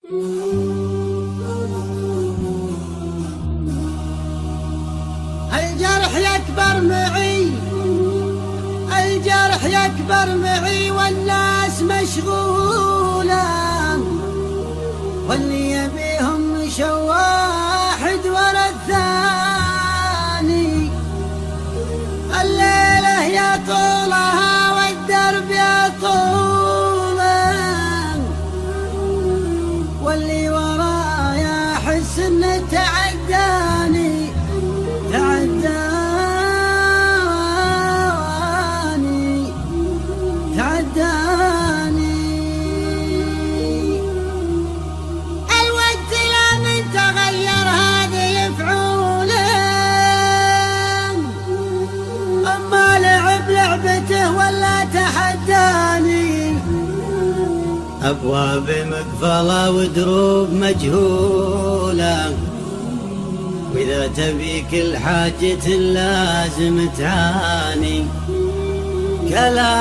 الجرح يكبر معي، الجرح يكبر معي والناس مشغولة، واللي يبيهم مشوا واحد ورا الثاني. الليلة يا طولها والدرب يا طوله، واللي ورايا أحس إنه تعداني تعداني. الوقت لا من تغير هذه فعوله، أما لعب لعبته ولا تحداني. أبواب مقفلة ودروب مجهولة، وإذا تبي كل حاجة لازم تعاني. كلام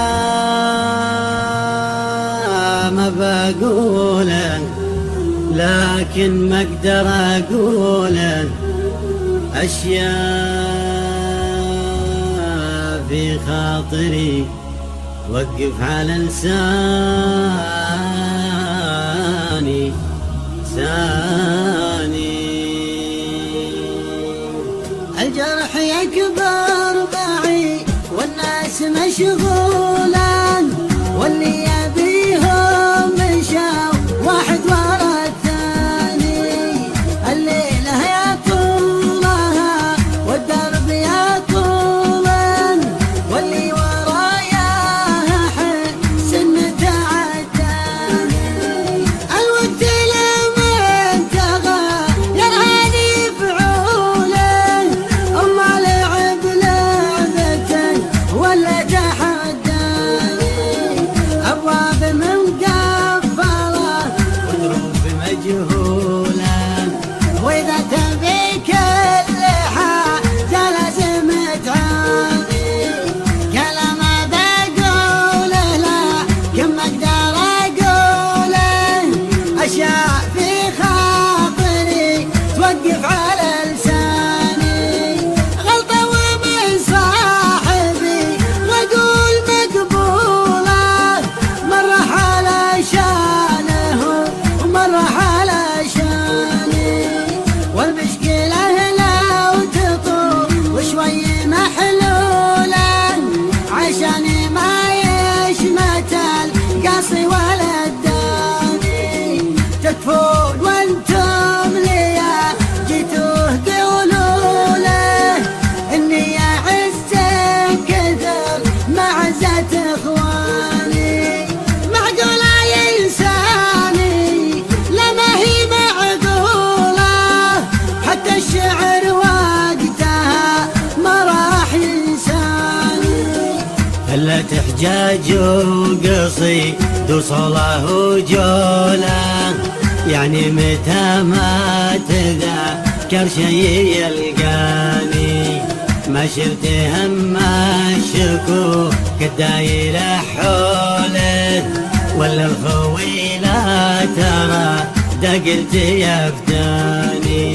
بقوله لكن ما اقدر اقوله، اشياء في خاطري وقف على لساني الجرح يكبر معي والناس مشغولان، واللي يبيهم مشوا واحد ورا الثاني. الليلة يا طولها والدرب يا طولا، واللي ورايا أحس إنه تعداني. الوقت لما تغير هذه فعوله، أما لعب لعبته ولا تحداني. أبواب مقفلة ودروب مجهولة، وإذا تبي كل حاجة لازم تعاني. كلام بقوله لكن ما أقدر أقوله، أشياء في خاطري توقف على لساني. غلطة ومن صاحبي وأقول مقبولة، مرة على شانه ومرة على شاني. والمشكلة لو تطول وشوي محلولة، عشاني ما يشمت القصي ولا الداني. تكفون وانتم ليا جيتوه قولوا له، اني اعز كثر معزة اخواني. معقولة ينساني لما هي معقولة، حتى الشعر وقتها ما راح ينساني. الا تحجاج وقصيد وصله وجوله، يعني متى ما تذكر شي يلقاني. ما شلت هم الشكوك الدايرة حوله، ولا الخوي لا ترى دا قلت يفتاني.